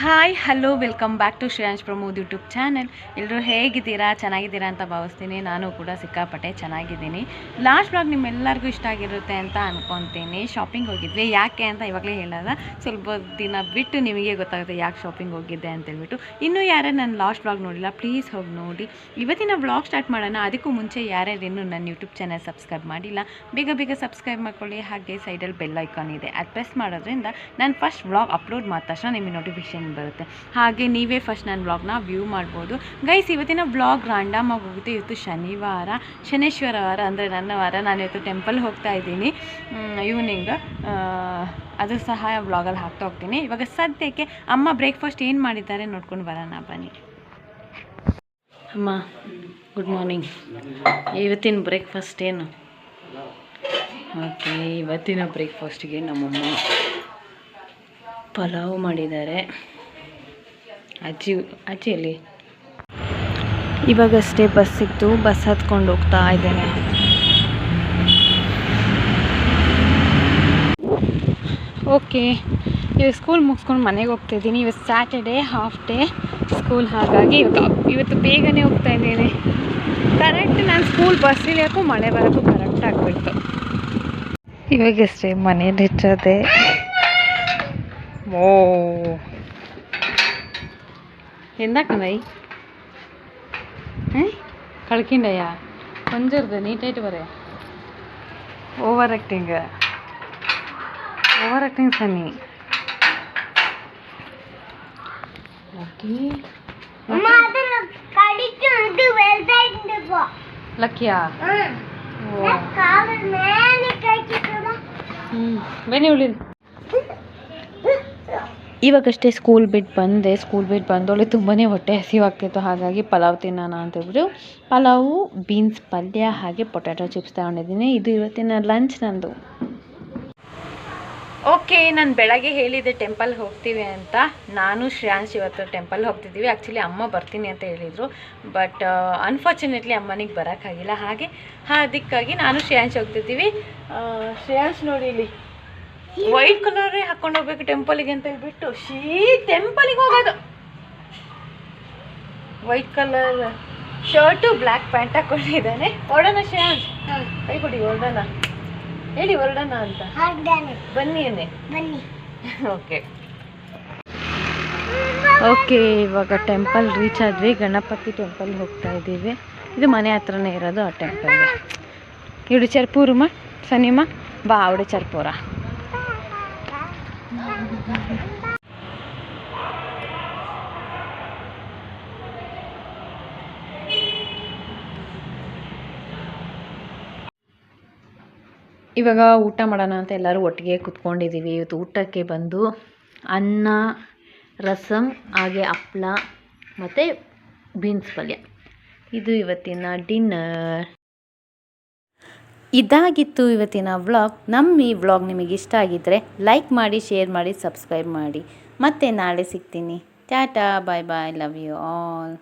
Hi hello welcome back to Shreyansh Pramod YouTube channel. ಎಲ್ಲರೂ ಹೇಗಿದ್ದೀರಾ? ಚೆನ್ನಾಗಿದ್ದೀರಾ ಅಂತ ಭಾವಿಸ್ತೀನಿ. ನಾನು ಕೂಡ ಸಿಕ್ಕಾಪಟ್ಟೆ ಚೆನ್ನಾಗಿದ್ದೀನಿ. ಲಾಸ್ಟ್ ಬ್ಲಾಗ್ ನಿಮ್ಮೆಲ್ಲರಿಗೂ ಇಷ್ಟ ಆಗಿರುತ್ತೆ ಅಂತ ಅಂದ್ಕೊತೀನಿ. ಶಾಪಿಂಗ್ ಹೋಗಿದ್ವಿ. ಯಾಕೆ ಅಂತ ಇವಾಗಲೇ ಹೇಳೋದ, ಸ್ವಲ್ಪ ದಿನ ಬಿಟ್ಟು ನಿಮಗೆ ಗೊತ್ತಾಗುತ್ತೆ ಯಾಕೆ ಶಾಪಿಂಗ್ ಹೋಗಿದ್ದೆ ಅಂತೇಳ್ಬಿಟ್ಟು. ಇನ್ನೂ ಯಾರೇ ನನ್ನ ಲಾಸ್ಟ್ ಬ್ಲಾಗ್ ನೋಡಿಲ್ಲ, ಪ್ಲೀಸ್ ಹೋಗಿ ನೋಡಿ. ಇವತ್ತಿನ ಬ್ಲಾಗ್ ಸ್ಟಾರ್ಟ್ ಮಾಡೋಣ. ಅದಕ್ಕೂ ಮುಂಚೆ ಯಾರ್ಯಾರೇನು ನನ್ನ ಯೂಟ್ಯೂಬ್ ಚಾನಲ್ ಸಬ್ಸ್ಕ್ರೈಬ್ ಮಾಡಿಲ್ಲ, ಬೇಗ ಬೇಗ ಸಬ್ಸ್ಕ್ರೈಬ್ ಮಾಡ್ಕೊಳ್ಳಿ. ಹಾಗೆ ಸೈಡಲ್ಲಿ ಬೆಲ್ ಐಕಾನ್ ಇದೆ, ಅದು ಪ್ರೆಸ್ ಮಾಡೋದ್ರಿಂದ ನಾನು ಫಸ್ಟ್ ಬ್ಲಾಗ್ ಅಪ್ಲೋಡ್ ಮಾಡಿದ ತಕ್ಷಣ ನಿಮಗೆ ನೋಟಿಫಿಕೇಶನ್ ಬರುತ್ತೆ. ಹಾಗೆ ನೀವೇ ಫಸ್ಟ್ ನನ್ನ ಬ್ಲಾಗ್ನ ವ್ಯೂ ಮಾಡ್ಬೋದು. ಗೈಸ್, ಇವತ್ತಿನ ಬ್ಲಾಗ್ ರ್ಯಾಂಡಮ್ ಆಗಿ ಹೋಗುತ್ತೆ. ಇವತ್ತು ಶನೇಶ್ವರ ವಾರ, ಅಂದರೆ ನನ್ನ ವಾರ. ನಾನು ಇವತ್ತು ಟೆಂಪಲ್ ಹೋಗ್ತಾ ಇದ್ದೀನಿ ಈವ್ನಿಂಗ್. ಅದು ಸಹ ಬ್ಲಾಗಲ್ಲಿ ಹಾಕ್ತಾ ಹೋಗ್ತೀನಿ. ಇವಾಗ ಸದ್ಯಕ್ಕೆ ಅಮ್ಮ ಬ್ರೇಕ್ಫಾಸ್ಟ್ ಏನು ಮಾಡಿದ್ದಾರೆ ನೋಡ್ಕೊಂಡು ಬರೋಣ ಬನ್ನಿ. ಅಮ್ಮ ಗುಡ್ ಮಾರ್ನಿಂಗ್. ಇವತ್ತಿನ ಬ್ರೇಕ್ಫಾಸ್ಟ್ ಏನು? ಓಕೆ, ಇವತ್ತಿನ ಬ್ರೇಕ್ಫಾಸ್ಟಿಗೆ ನಮ್ಮಮ್ಮ ಪಲಾವ್ ಮಾಡಿದ್ದಾರೆ. ಅಜ್ಜಿಯಲ್ಲಿ ಇವಾಗಷ್ಟೇ ಬಸ್ ಸಿಕ್ತು, ಬಸ್ ಹತ್ಕೊಂಡು ಹೋಗ್ತಾ ಇದ್ದೇನೆ. ಓಕೆ, ಇವಾಗ ಸ್ಕೂಲ್ ಮುಗಿಸ್ಕೊಂಡು ಮನೆಗೆ ಹೋಗ್ತಾಯಿದ್ದೀನಿ. ಇವತ್ತು ಸ್ಯಾಟರ್ಡೇ ಹಾಫ್ ಡೇ ಸ್ಕೂಲ್, ಹಾಗಾಗಿ ಇವತ್ತು ಬೇಗನೆ ಹೋಗ್ತಾ ಇದ್ದೀನಿ. ಕರೆಕ್ಟ್ ನಾನು ಸ್ಕೂಲ್ ಬಸ್ ಇಳಿಯೋಕ್ಕೂ ಮಳೆ ಬರೋಕ್ಕೂ ಕರೆಕ್ಟ್ ಆಗಿಬಿಡ್ತು. ಇವಾಗಷ್ಟೇ ಮನೇಲಿ ಇರ್ತದೆ. ಓ ಎಂದಾಕಂದೈ ಕಳ್ಕಿಂಡಯ್ಯ ಕೊಂಜರ್ದು ನೀಟಾയിട്ട് പറയാ. ಓವರ್ ಆ್ಯಕ್ಟಿಂಗ್ ಸನ್ನಿ. ಓಕೆ, ಲಕ್ಕಿಯಾ? ಬನ್ನಿ ಉಳಿ. ಇವಾಗಷ್ಟೇ ಸ್ಕೂಲ್ ಬಿಟ್ಟು ಬಂದೋಳೆ ತುಂಬಾ ಹೊಟ್ಟೆ ಹಸಿವಾಗ್ತಿತ್ತು. ಹಾಗಾಗಿ ಪಲಾವ್ ತಿನ್ನೋಣ ಅಂತೇಳ್ಬಿಟ್ಟು ಪಲಾವು, ಬೀನ್ಸ್ ಪಲ್ಯ ಹಾಗೆ ಪೊಟ್ಯಾಟೊ ಚಿಪ್ಸ್ ತಗೊಂಡಿದ್ದೀನಿ. ಇದು ಇವತ್ತಿನ ಲಂಚ್ ನಂದು. ಓಕೆ, ನಾನು ಬೆಳಗ್ಗೆ ಹೇಳಿದ್ದೆ ಟೆಂಪಲ್ ಹೋಗ್ತೀವಿ ಅಂತ. ನಾನು ಶ್ರೇಯಾಂಶ್ ಇವತ್ತು ಟೆಂಪಲ್ ಹೋಗ್ತಿದ್ದೀವಿ. ಆ್ಯಕ್ಚುಲಿ ಅಮ್ಮ ಬರ್ತೀನಿ ಅಂತ ಹೇಳಿದರು, ಬಟ್ ಅನ್ಫಾರ್ಚುನೇಟ್ಲಿ ಅಮ್ಮನಿಗೆ ಬರೋಕ್ಕಾಗಿಲ್ಲ. ಅದಕ್ಕಾಗಿ ನಾನು ಶ್ರೇಯಾಂಶ್ ಹೋಗ್ತಿದ್ದೀವಿ. ಶ್ರೇಯಾಂಶ್ ನೋಡಿ, ಇಲ್ಲಿ ವೈಟ್ ಕಲರೇ ಹಾಕೊಂಡು ಹೋಗ್ಬೇಕು ಟೆಂಪಲಿಗೆ ಅಂತ ಹೇಳ್ಬಿಟ್ಟು ಟೆಂಪಲಿಗೆ ಹೋಗೋದು. White colour shirt, black pant ಹಾಕೊಂಡಿದ್ದಾನೆ. ಹೊರಡೋಣ ಶ್ರೇಯಾಂಶ್, ಕೈ ಕೊಡಿ, ಹೊರಡೋಣ ಹೇಳಿ, ಹೊರಡೋಣ ಅಂತ. ಬನ್ನಿ ಓಕೆ, ಇವಾಗ ಟೆಂಪಲ್ ರೀಚ್ ಆದ್ವಿ. ಗಣಪತಿ ಟೆಂಪಲ್ ಹೋಗ್ತಾ ಇದ್ದೀವಿ. ಇದು ಮನೆ ಹತ್ರನೇ ಇರೋದು ಆ ಟೆಂಪಲ್ಗೆ. ಇವಳು ಚರ್ಪೂರಮ್ಮ ಸನಿಮ್ಮ ಬಾ, ಅವಡೆ ಚರ್ಪೂರ. ಇವಾಗ ಊಟ ಮಾಡೋಣ ಅಂತ ಎಲ್ಲರೂ ಒಟ್ಟಿಗೆ ಕುತ್ಕೊಂಡಿದ್ದೀವಿ. ಇವತ್ತು ಊಟಕ್ಕೆ ಬಂದು ಅನ್ನ, ರಸಮ್, ಹಾಗೆ ಹಪ್ಪಳ ಮತ್ತು ಬೀನ್ಸ್ ಪಲ್ಯ. ಇದು ಇವತ್ತಿನ ಡಿನ್ನರ್. ಇದಾಗಿತ್ತು ಇವತ್ತಿನ ವ್ಲಾಗ್. ಈ ವ್ಲಾಗ್ ನಿಮಗೆ ಇಷ್ಟ ಆಗಿದ್ದರೆ ಲೈಕ್ ಮಾಡಿ, ಶೇರ್ ಮಾಡಿ, ಸಬ್ಸ್ಕ್ರೈಬ್ ಮಾಡಿ. ಮತ್ತೆ ನಾಳೆ ಸಿಗ್ತೀನಿ. ಟಾಟಾ, ಬಾಯ್ ಬಾಯ್, ಲವ್ ಯು ಆಲ್.